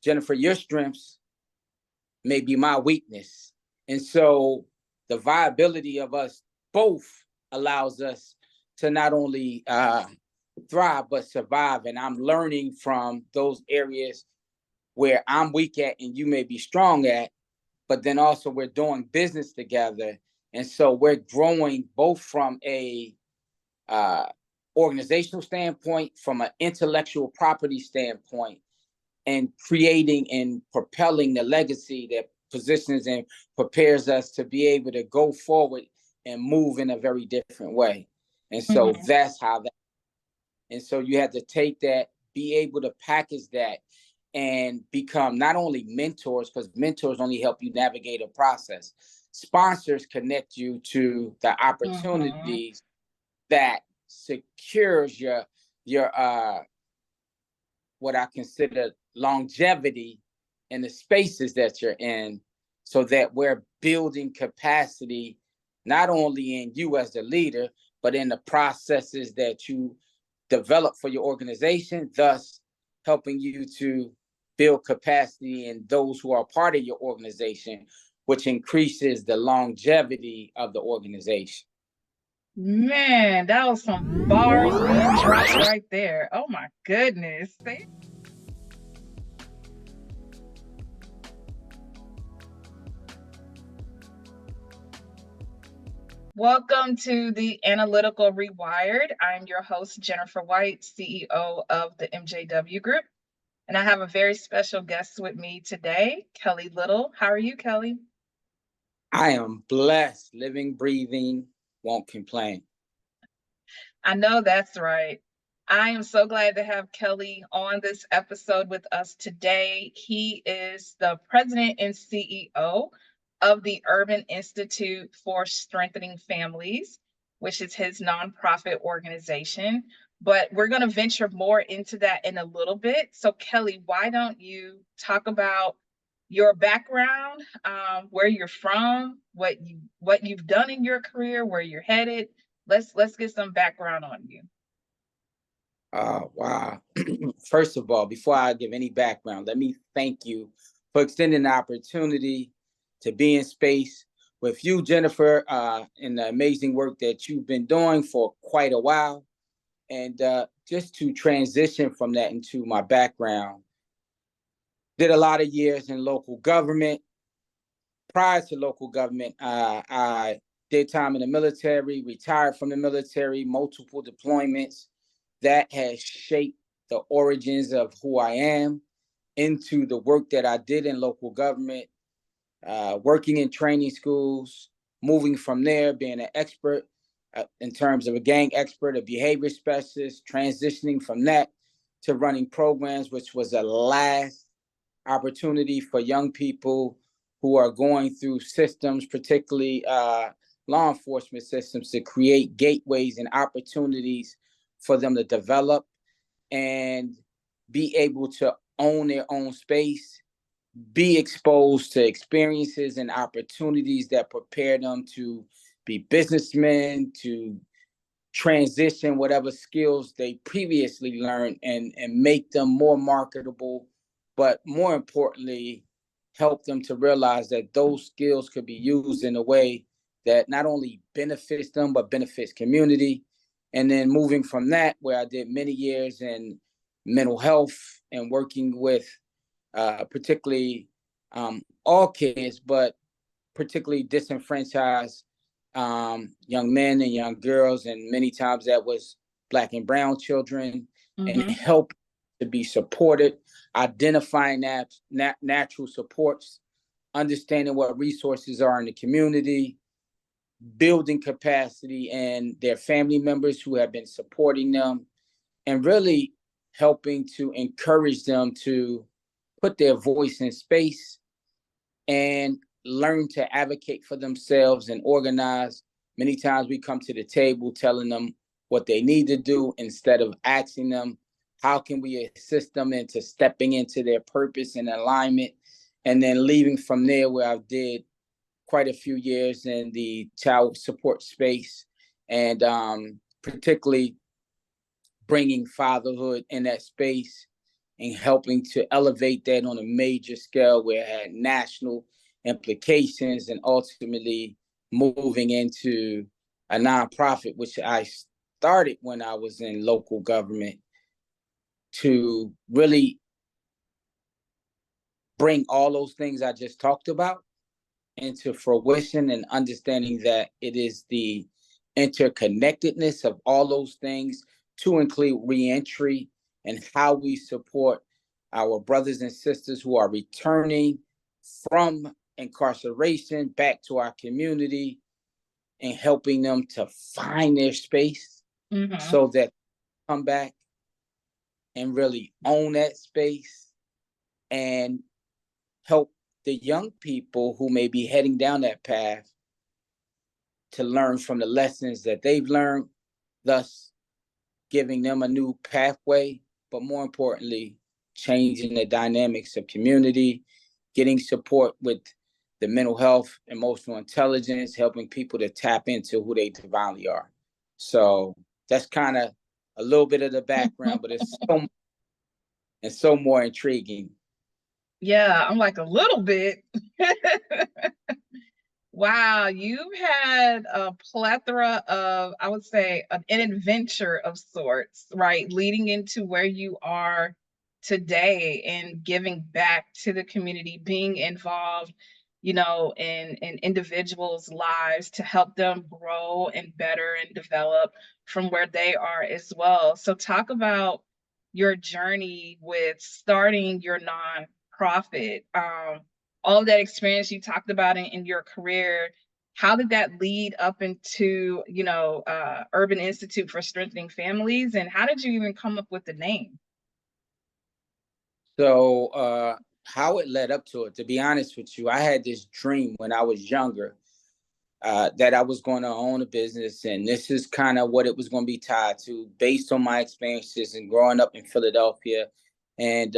Jennifer, your strengths may be my weakness. And so the viability of us both allows us to not only thrive, but survive. And I'm learning from those areas where I'm weak at and you may be strong at, but then also we're doing business together. And so we're growing both from a organizational standpoint, from an intellectual property standpoint, and creating and propelling the legacy that positions and prepares us to be able to go forward and move in a very different way. And so that's how that, and so you have to take that, be able to package that and become not only mentors, because mentors only help you navigate a process. Sponsors connect you to the opportunities that secures your what I consider longevity in the spaces that you're in, so that we're building capacity, not only in you as the leader, but in the processes that you develop for your organization, thus helping you to build capacity in those who are part of your organization, which increases the longevity of the organization. Man, that was some bars being dropped right there. Oh my goodness. Welcome to the Analytical Rewired. I'm your host, Jennifer White, CEO of the MJW Group. And I have a very special guest with me today, Kelly Little. How are you, Kelly? I am blessed, living, breathing, won't complain. I know that's right. I am so glad to have Kelly on this episode with us today. He is the president and CEO of the Urban Institute for Strengthening Families, which is his nonprofit organization. But we're going to venture more into that in a little bit. So Kelly, why don't you talk about your background, where you're from, what you've done in your career, where you're headed. Let's get some background on you. Wow. First of all, before I give any background, let me thank you for extending the opportunity to be in space with you, Jennifer, and the amazing work that you've been doing for quite a while. And just to transition from that into my background, did a lot of years in local government. Prior to local government, I did time in the military, retired from the military, multiple deployments. That has shaped the origins of who I am into the work that I did in local government, working in training schools, moving from there, being an expert in terms of a gang expert, a behavior specialist, transitioning from that to running programs, which was a last opportunity for young people who are going through systems, particularly law enforcement systems, to create gateways and opportunities for them to develop and be able to own their own space, be exposed to experiences and opportunities that prepare them to be businessmen, to transition whatever skills they previously learned and make them more marketable, but more importantly, help them to realize that those skills could be used in a way that not only benefits them, but benefits community. And then moving from that, where I did many years in mental health and working with particularly all kids, but particularly disenfranchised young men and young girls, and many times that was Black and brown children, and help to be supported, identifying natural supports, understanding what resources are in the community, building capacity and their family members who have been supporting them, and really helping to encourage them to put their voice in space and learn to advocate for themselves and organize. Many times we come to the table telling them what they need to do instead of asking them, how can we assist them into stepping into their purpose and alignment, and then leaving from there, where I did quite a few years in the child support space, and particularly bringing fatherhood in that space and helping to elevate that on a major scale where it had national implications, and ultimately moving into a nonprofit, which I started when I was in local government, to really bring all those things I just talked about into fruition, and understanding that it is the interconnectedness of all those things to include reentry and how we support our brothers and sisters who are returning from incarceration back to our community, and helping them to find their space so that they come back and really own that space, and help the young people who may be heading down that path to learn from the lessons that they've learned, thus giving them a new pathway, but more importantly, changing the dynamics of community, getting support with the mental health, emotional intelligence, helping people to tap into who they divinely are. So that's kind of a little bit of the background, but it's so more intriguing. Yeah, I'm like a little bit. Wow, you've had a plethora of, I would say, an adventure of sorts, right? Leading into where you are today and giving back to the community, being involved, in individuals' lives to help them grow and better and develop from where they are as well. So talk about your journey with starting your nonprofit. All of that experience you talked about in your career, how did that lead up into, Urban Institute for Strengthening Families, and how did you even come up with the name? So how it led up to it, to be honest with you, I had this dream when I was younger, that I was going to own a business, and this is kind of what it was going to be tied to, based on my experiences and growing up in Philadelphia, and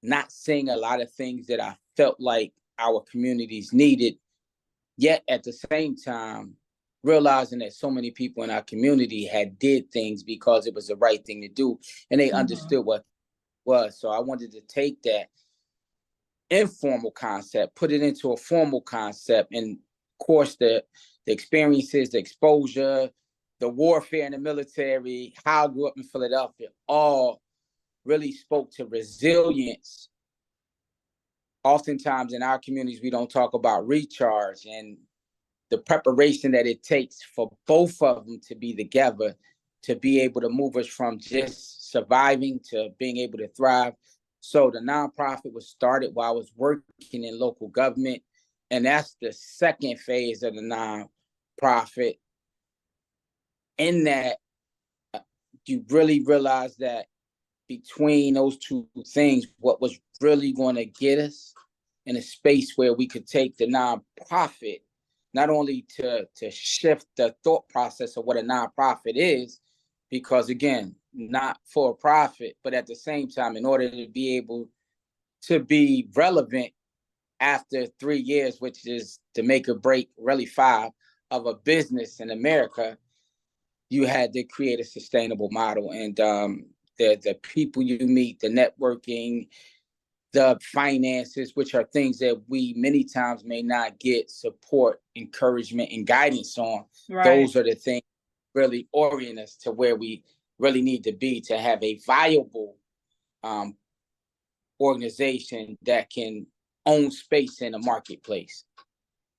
not seeing a lot of things that I felt like our communities needed, yet at the same time realizing that so many people in our community had did things because it was the right thing to do, and they understood what it was. So I wanted to take that informal concept, put it into a formal concept, and of course the experiences, the exposure, the warfare in the military, how I grew up in Philadelphia, all really spoke to resilience. Oftentimes in our communities, we don't talk about recharge and the preparation that it takes for both of them to be together, to be able to move us from just surviving to being able to thrive. So the nonprofit was started while I was working in local government. And that's the second phase of the nonprofit. In that, you really realize that between those two things, what was really going to get us in a space where we could take the nonprofit, not only to shift the thought process of what a nonprofit is, because again, not for profit, but at the same time, in order to be able to be relevant after 3 years, which is to make or break, really 5, of a business in America, you had to create a sustainable model. And the people you meet, the networking, the finances, which are things that we many times may not get support, encouragement, and guidance on. Right. Those are the things really orient us to where we really need to be to have a viable organization that can own space in the marketplace.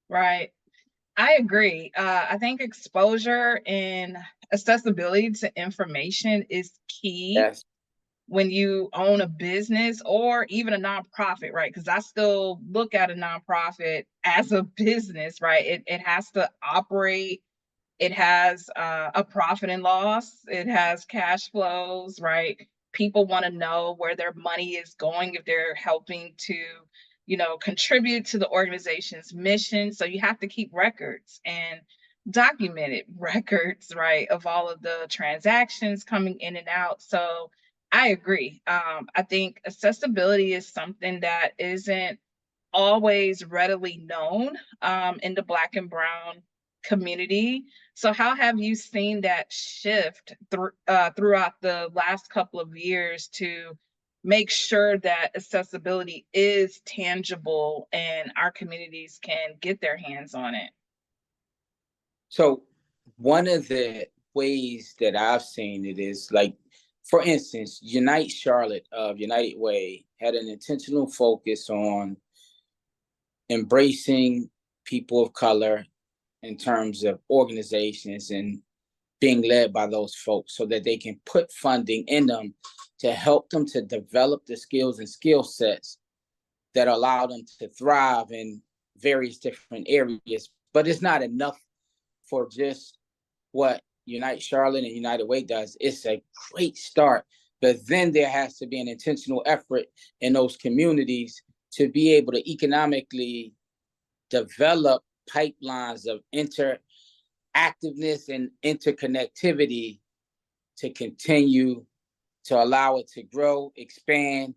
Right. I agree. I think exposure and accessibility to information is key. Yes. When you own a business or even a nonprofit, right? Because I still look at a nonprofit as a business, right? It has to operate. It has a profit and loss. It has cash flows, right? People want to know where their money is going if they're helping to, contribute to the organization's mission. So you have to keep records and documented records, right, of all of the transactions coming in and out. So I agree. I think accessibility is something that isn't always readily known in the Black and Brown community. So how have you seen that shift throughout the last couple of years to make sure that accessibility is tangible and our communities can get their hands on it? So one of the ways that I've seen it is like, for instance, Unite Charlotte of United Way had an intentional focus on embracing people of color in terms of organizations and being led by those folks so that they can put funding in them to help them to develop the skills and skill sets that allow them to thrive in various different areas. But it's not enough for just what Unite Charlotte and United Way does. It's a great start, but then there has to be an intentional effort in those communities to be able to economically develop pipelines of interactiveness and interconnectivity to continue to allow it to grow, expand,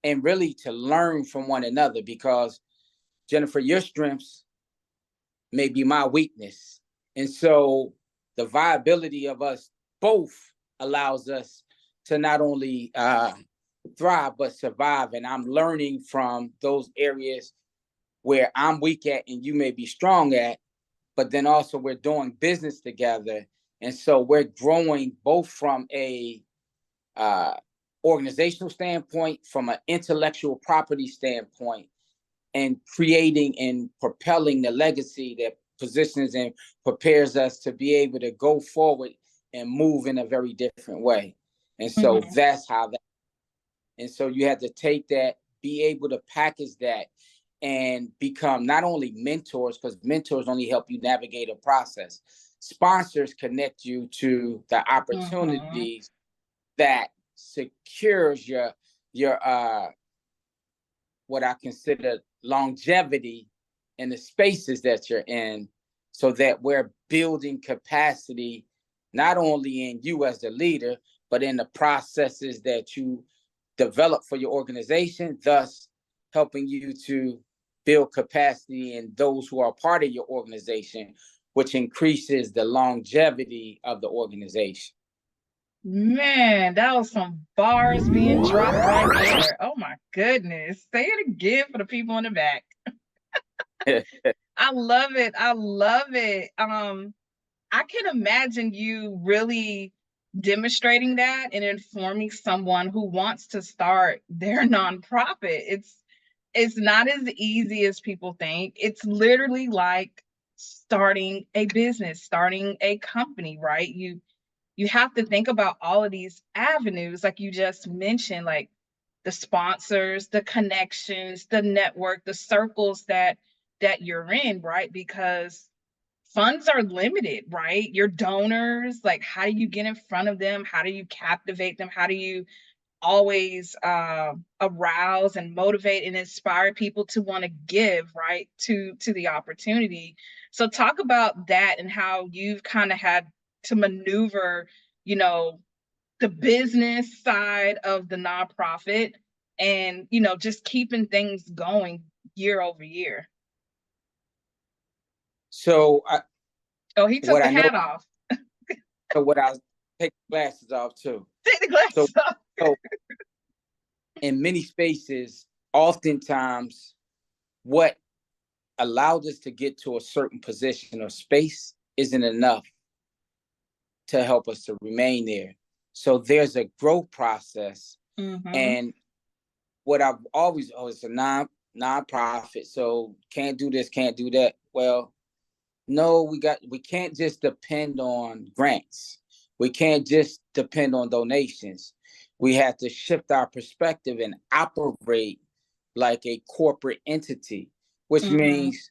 and really to learn from one another. Because Jennifer, your strengths may be my weakness. And so the viability of us both allows us to not only thrive, but survive. And I'm learning from those areas where I'm weak at and you may be strong at, but then also we're doing business together. And so we're growing both from a organizational standpoint, from an intellectual property standpoint, and creating and propelling the legacy that positions and prepares us to be able to go forward and move in a very different way. And so that's how that, and so you have to take that, be able to package that and become not only mentors, because mentors only help you navigate a process. Sponsors connect you to the opportunities that secures your what I consider longevity in the spaces that you're in, so that we're building capacity not only in you as the leader, but in the processes that you develop for your organization, thus helping you to build capacity in those who are part of your organization, which increases the longevity of the organization. Man, that was some bars being dropped right there. Oh my goodness. Say it again for the people in the back. I love it. I love it. I can imagine you really demonstrating that and informing someone who wants to start their nonprofit. It's not as easy as people think. It's literally like starting a business, starting a company, right? You have to think about all of these avenues, like you just mentioned, like the sponsors, the connections, the network, the circles that you're in, right? Because funds are limited, right? Your donors, like how do you get in front of them? How do you captivate them? How do you always arouse and motivate and inspire people to want to give, right, to the opportunity? So talk about that and how you've kind of had to maneuver, you know, the business side of the nonprofit and, you know, just keeping things going year over year. So Oh, he took what the I know, hat off. so what I take the glasses off too. Take the So, glasses off. so in many spaces, oftentimes what allowed us to get to a certain position or space isn't enough to help us to remain there. So there's a growth process. And what I've always, oh, it's a nonprofit, so can't do this, can't do that. Well, no, we can't just depend on grants. We can't just depend on donations. We have to shift our perspective and operate like a corporate entity, which means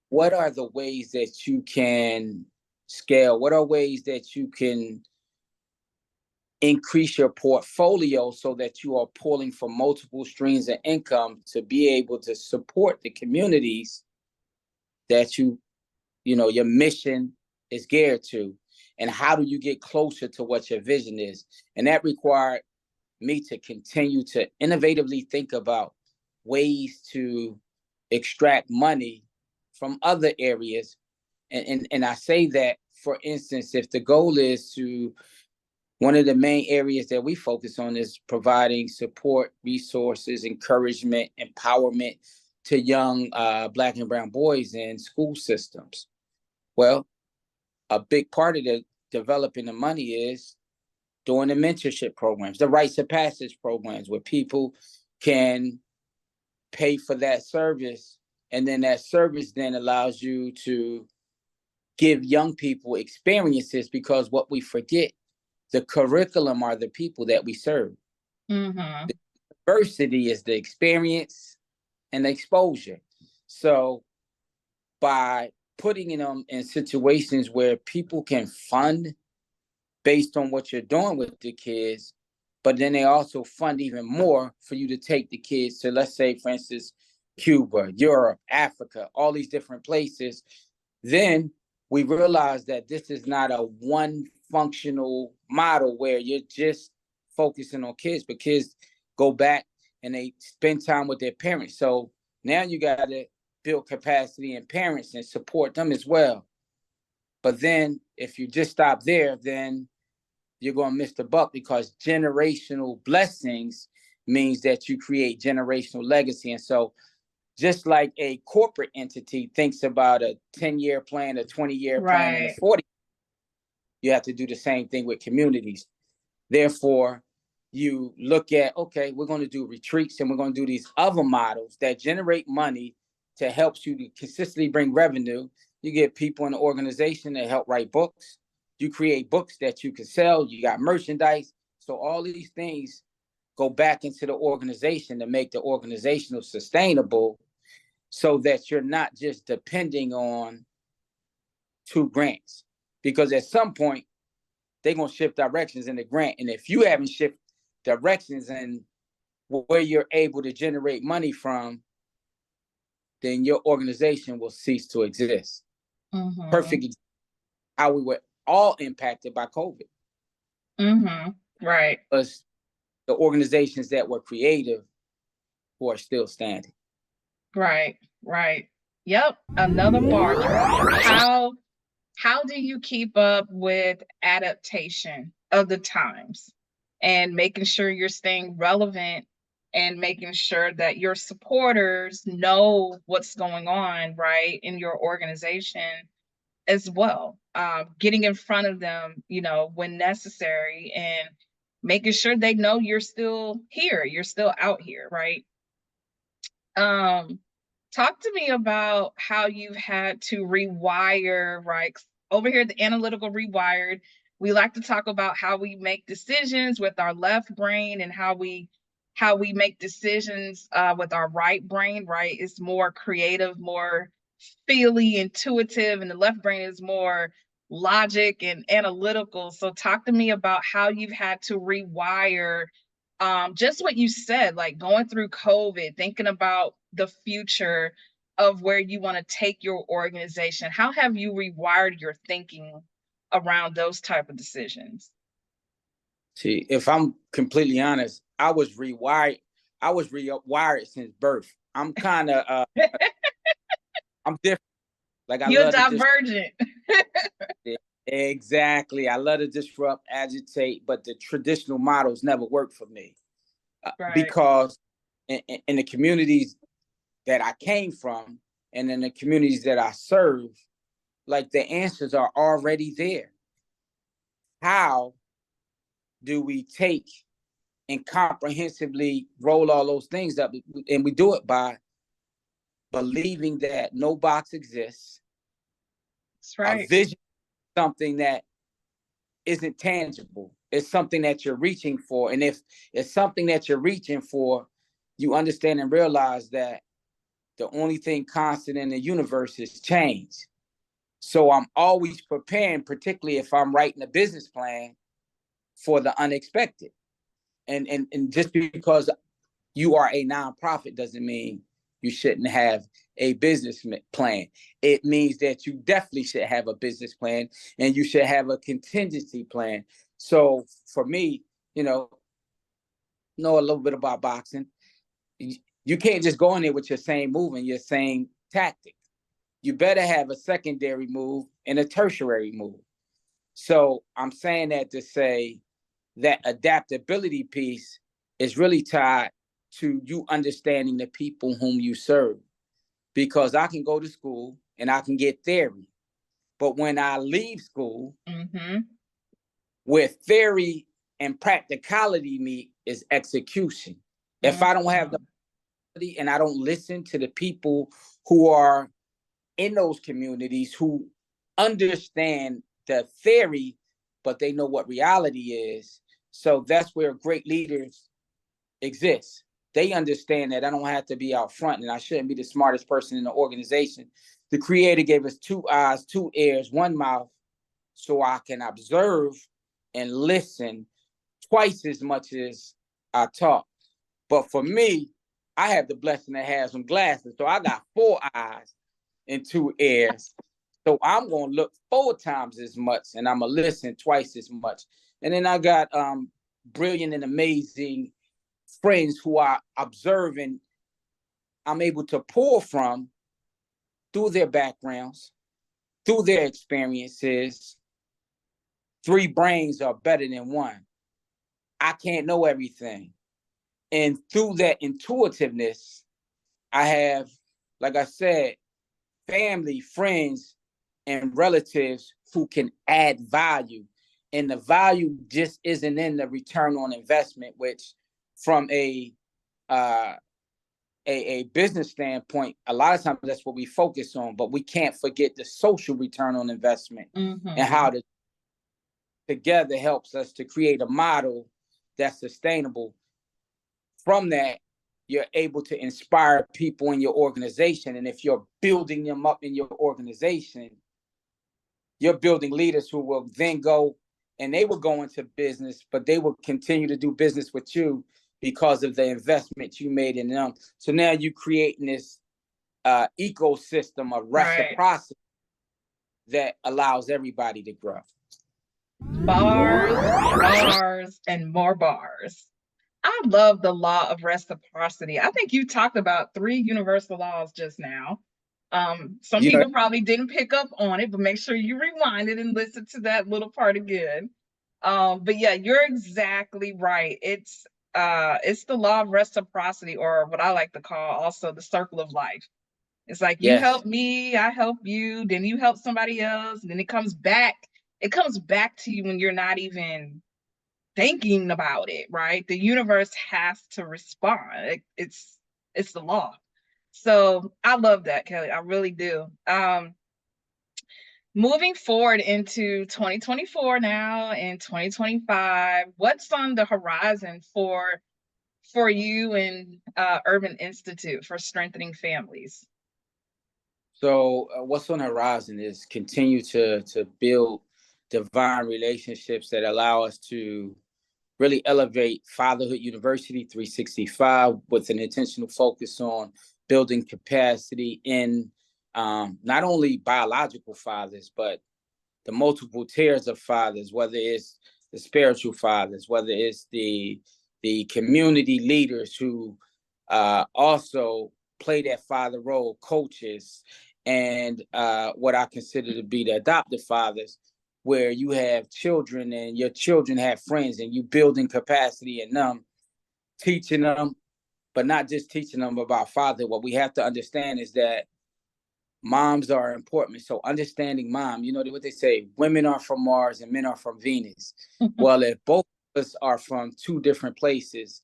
what are the ways that you can scale? What are ways that you can increase your portfolio so that you are pulling from multiple streams of income to be able to support the communities that your mission is geared to? And how do you get closer to what your vision is? And that required me to continue to innovatively think about ways to extract money from other areas. And I say that, for instance, if the goal is to One of the main areas that we focus on is providing support, resources, encouragement, empowerment to young Black and brown boys in school systems. Well, a big part of the developing the money is doing the mentorship programs, the rites of passage programs, where people can pay for that service, and then that service then allows you to give young people experiences, because what we forget, the curriculum are the people that we serve. Mm-hmm. The diversity is the experience and the exposure. So by putting them in situations where people can fund based on what you're doing with the kids, but then they also fund even more for you to take the kids to, let's say, for instance, Cuba, Europe, Africa, all these different places, then we realize that this is not a one functional model where you're just focusing on kids, but kids go back and they spend time with their parents. So now you got to build capacity in parents and support them as well. But then if you just stop there, then you're going to miss the buck, because generational blessings means that you create generational legacy. And so just like a corporate entity thinks about a 10-year plan, a 20-year plan, and a Right. 40, you have to do the same thing with communities. Therefore, you look at, okay, we're going to do retreats and we're going to do these other models that generate money to help you to consistently bring revenue. You get people in the organization that help write books. You create books that you can sell. You got merchandise. So all these things go back into the organization to make the organizational sustainable, so that you're not just depending on 2 grants. Because at some point, they're going to shift directions in the grant. And if you haven't shifted directions and where you're able to generate money from, then your organization will cease to exist. Mm-hmm. Perfect example, how we were all impacted by COVID. Mm-hmm. Right. Us, the organizations that were creative, who are still standing. Right. Right. Yep. Another bar drop. How do you keep up with adaptation of the times and making sure you're staying relevant and making sure that your supporters know what's going on, right, in your organization as well? Getting in front of them, when necessary, and making sure they know you're still here, you're still out here, right? Um, Talk to me about how you've had to rewire, right? Over here at the Analytical Rewired, we like to talk about how we make decisions with our left brain and how we make decisions with our right brain, right? It's more creative, more feely, intuitive, and the left brain is more logic and analytical. So talk to me about how you've had to rewire just what you said, like going through COVID, thinking about the future of where you want to take your organization. How have you rewired your thinking around those type of decisions? See, if I'm completely honest, I was rewired. I was rewired since birth. I'm kind of, I'm different. Like I You're love to just divergent. exactly. I love to disrupt, agitate, but the traditional models never work for me, Right. because in the communities that I came from and in the communities that I serve, like the answers are already there. How do we take and comprehensively roll all those things up? And we do it by believing that no box exists, That's a right. vision, something that isn't tangible. It's something that you're reaching for. And if it's something that you're reaching for, you understand and realize that the only thing constant in the universe is change. So I'm always preparing, particularly if I'm writing a business plan, for the unexpected. And just because you are a nonprofit doesn't mean you shouldn't have a business plan. It means that you definitely should have a business plan, and you should have a contingency plan. So for me, know a little bit about boxing. You can't just go in there with your same move and your same tactic. You better have a secondary move and a tertiary move. So I'm saying that to say that adaptability piece is really tied to you understanding the people whom you serve. Because I can go to school and I can get theory, but when I leave school, where theory and practicality meet is execution. If I don't have the and I don't listen to the people who are in those communities who understand the theory, but they know what reality is. So that's where great leaders exist. They understand that I don't have to be out front and I shouldn't be the smartest person in the organization. The creator gave us 2 eyes, 2 ears, 1 mouth, so I can observe and listen twice as much as I talk. But for me, I have the blessing to have some glasses. So I got 4 eyes and 2 ears. So I'm going to look 4 times as much and I'm going to listen twice as much. And then I got brilliant and amazing friends who are observing, I'm able to pull from through their backgrounds, through their experiences. 3 brains are better than 1. I can't know everything. And through that intuitiveness, I have, like I said, family, friends, and relatives who can add value. And the value just isn't in the return on investment, which from a business standpoint, a lot of times that's what we focus on, but we can't forget the social return on investment and how the together helps us to create a model that's sustainable. From that, you're able to inspire people in your organization. And if you're building them up in your organization, you're building leaders who will then go and they will go into business, but they will continue to do business with you because of the investment you made in them. So now you're creating this ecosystem of reciprocity that allows everybody to grow. Bars, and more bars. I love the law of reciprocity. I think you talked about 3 universal laws just now. Some people probably didn't pick up on it, but make sure you rewind it and listen to that little part again. But yeah, you're exactly right. It's the law of reciprocity, or what I like to call also the circle of life. It's like you help me, I help you, then you help somebody else, and then it comes back. It comes back to you when you're not even thinking about it, right? The universe has to respond. It's the law. So I love that, Kelly. I really do. Moving forward into 2024 now and 2025, what's on the horizon for you and Urban Institute for strengthening families? So what's on the horizon is continue to build divine relationships that allow us to really elevate Fatherhood University 365 with an intentional focus on building capacity in not only biological fathers, but the multiple tiers of fathers, whether it's the spiritual fathers, whether it's the community leaders who also play that father role, coaches, and what I consider to be the adoptive fathers, where you have children and your children have friends and you building capacity in them, teaching them, but not just teaching them about father. What we have to understand is that moms are important. So understanding mom, you know what they say, women are from Mars and men are from Venus. Well, if both of us are from 2 different places,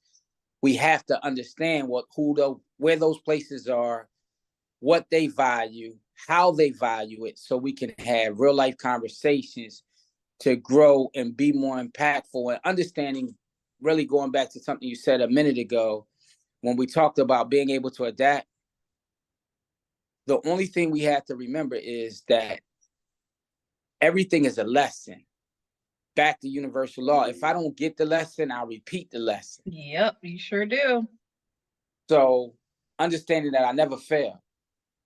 we have to understand where those places are, what they value, how they value it, so we can have real life conversations to grow and be more impactful. And understanding, really going back to something you said a minute ago, when we talked about being able to adapt, the only thing we have to remember is that everything is a lesson. Back to universal law. If I don't get the lesson, I'll repeat the lesson. Yep, you sure do. So understanding that I never fail.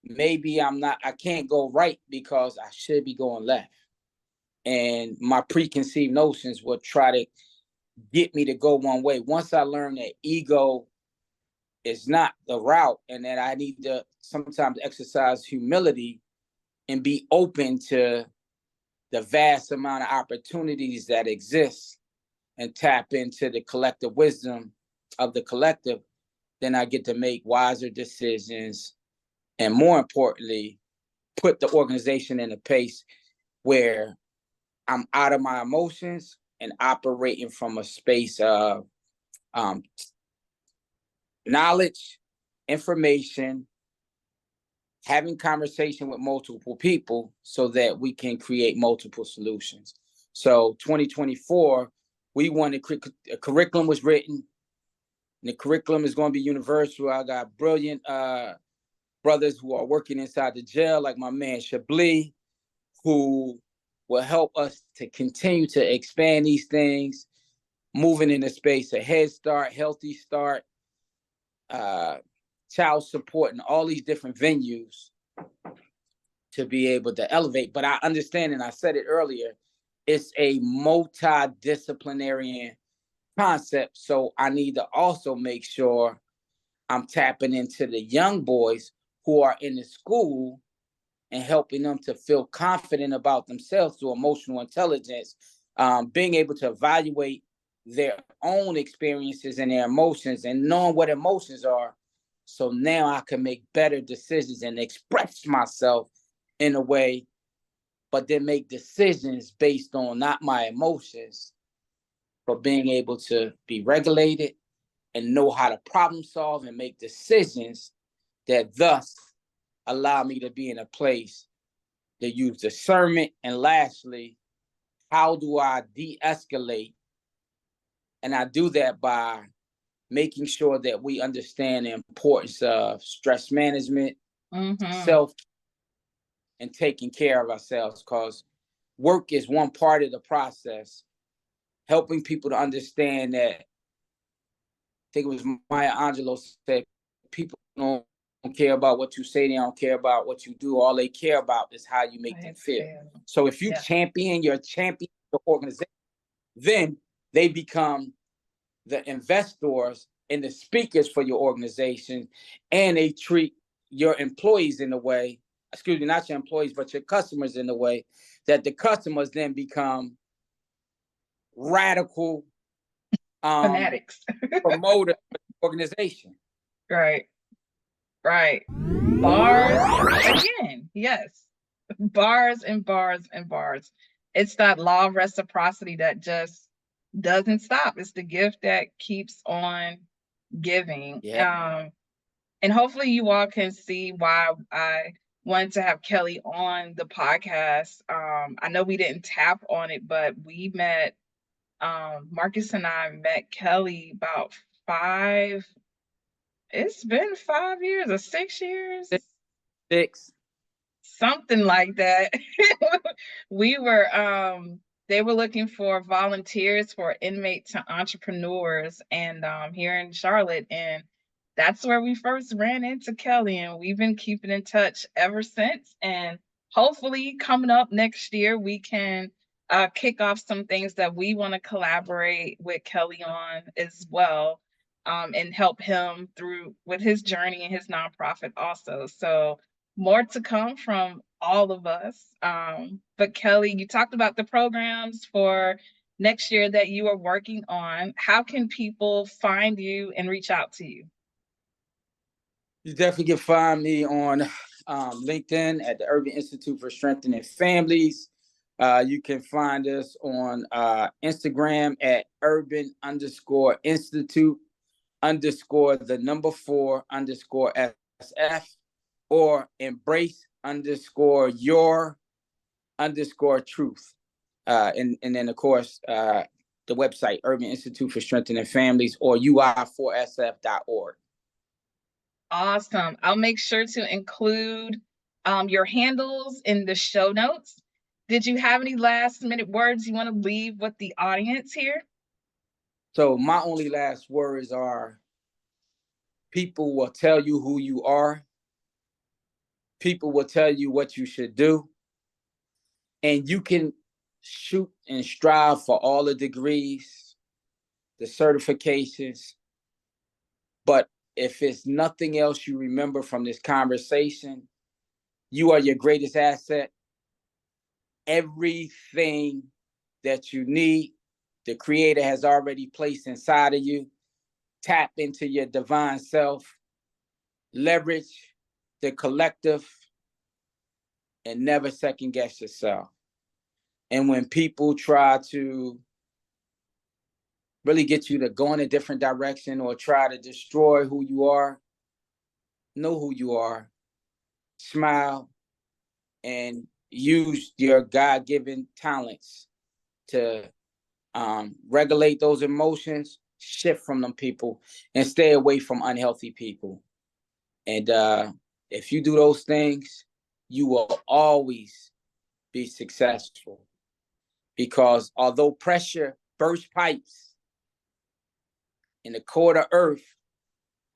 Maybe I can't go right because I should be going left. And my preconceived notions will try to get me to go one way. Once I learn that ego is not the route and that I need to sometimes exercise humility and be open to the vast amount of opportunities that exist and tap into the collective wisdom of the collective, then I get to make wiser decisions, and more importantly, put the organization in a pace where I'm out of my emotions and operating from a space of um, knowledge, information, having conversation with multiple people so that we can create multiple solutions. So 2024, we wanted a curriculum was written. And the curriculum is going to be universal. I got brilliant brothers who are working inside the jail, like my man Chablis, who will help us to continue to expand these things, moving in the space of Head Start, Healthy Start, child support, and all these different venues to be able to elevate. But I understand, and I said it earlier, it's a multidisciplinary concept. So I need to also make sure I'm tapping into the young boys who are in the school and helping them to feel confident about themselves through emotional intelligence, being able to evaluate their own experiences and their emotions and knowing what emotions are. So now I can make better decisions and express myself in a way, but then make decisions based on not my emotions, but being able to be regulated and know how to problem solve and make decisions that thus allow me to be in a place to use discernment. And lastly, how do I de-escalate? And I do that by making sure that we understand the importance of stress management, self, and taking care of ourselves, because work is one part of the process. Helping people to understand that, I think it was Maya Angelou said, people don't care about what you say, they don't care about what you do. All they care about is how you make them feel. So if you champion your organization, then they become the investors and the speakers for your organization, and they treat your employees in a way, excuse me, not your employees, but your customers in a way that the customers then become radical fanatics, promoter of the organization. Right. Bars again, yes. Bars and bars and bars. It's that law of reciprocity that just doesn't stop. It's the gift that keeps on giving. Yeah. And hopefully you all can see why I wanted to have Kelly on the podcast. I know we didn't tap on it, but we met, Marcus and I met Kelly about it's been 5 years or 6 years? Six. Something like that. We were, they were looking for volunteers for inmate to entrepreneurs and here in Charlotte. And that's where we first ran into Kelly, and we've been keeping in touch ever since. And hopefully coming up next year, we can kick off some things that we want to collaborate with Kelly on as well, and help him through with his journey and his nonprofit also. So more to come from all of us. But Kelly, you talked about the programs for next year that you are working on. How can people find you and reach out to you? You definitely can find me on LinkedIn at the Urban Institute for Strengthening Families. You can find us on Instagram at urban_institute_the4_SF, or embrace_your_truth. And then, of course, the website, Urban Institute for Strengthening Families, or ui4sf.org. Awesome. I'll make sure to include your handles in the show notes. Did you have any last minute words you want to leave with the audience here? So my only last words are, people will tell you who you are. People will tell you what you should do. And you can shoot and strive for all the degrees, the certifications. But if it's nothing else you remember from this conversation, you are your greatest asset. Everything that you need, the Creator has already placed inside of you. Tap into your divine self, leverage the collective, and never second guess yourself. And when people try to really get you to go in a different direction or try to destroy who you are, know who you are, smile, and use your God-given talents to regulate those emotions, shift from them people, and stay away from unhealthy people. And if you do those things, you will always be successful. Because although pressure bursts pipes in the core of earth,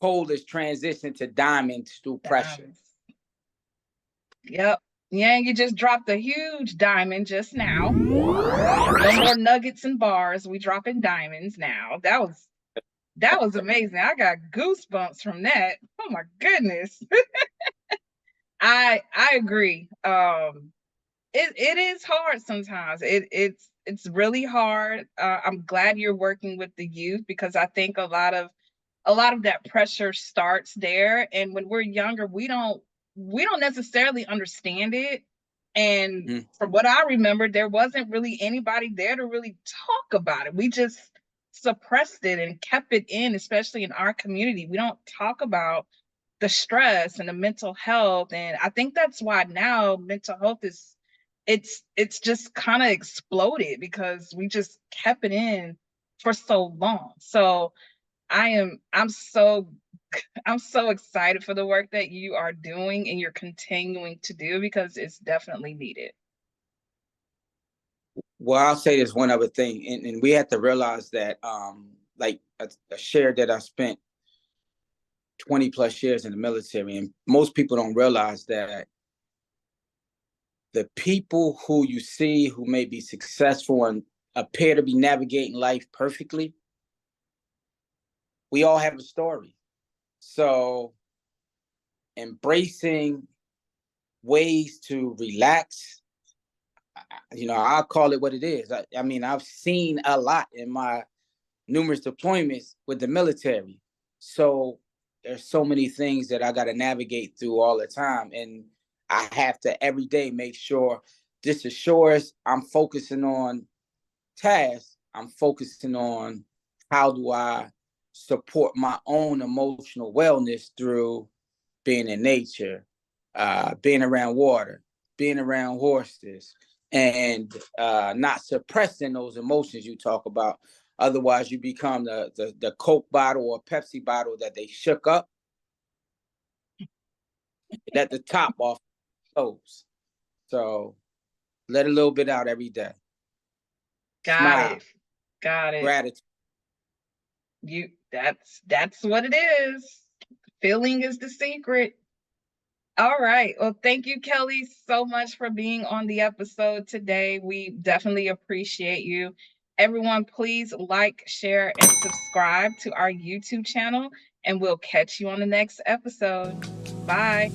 coal is transitioned to diamonds through pressure. Yep. Yeah, you just dropped a huge diamond just now. No more nuggets and bars. We dropping diamonds now. That was amazing. I got goosebumps from that. Oh my goodness. I agree. It is hard sometimes. It's really hard. I'm glad you're working with the youth, because I think a lot of that pressure starts there, and when we're younger, we don't necessarily understand it. And from what I remember, there wasn't really anybody there to really talk about it. We just suppressed it and kept it in, especially in our community. We don't talk about the stress and the mental health. And I think that's why now mental health is it's just kind of exploded, because we just kept it in for so long. So I'm so excited for the work that you are doing and you're continuing to do, because it's definitely needed. Well, I'll say this one other thing, and we have to realize that, like I shared that I spent 20 plus years in the military, and most people don't realize that the people who you see who may be successful and appear to be navigating life perfectly, we all have a story. So embracing ways to relax, I'll call it what it is. I mean, I've seen a lot in my numerous deployments with the military. So there's so many things that I got to navigate through all the time. And I have to every day make sure, just as sure as I'm focusing on tasks, I'm focusing on how do I support my own emotional wellness through being in nature, being around water, being around horses, and not suppressing those emotions you talk about. Otherwise, you become the Coke bottle or Pepsi bottle that they shook up, let the top off close. So let a little bit out every day. Got Smile. it. Got it. Gratitude. That's what it is. Feeling is the secret. All right. Well, thank you, Kelly, so much for being on the episode today. We definitely appreciate you. Everyone, please like, share, and subscribe to our YouTube channel, and we'll catch you on the next episode. Bye.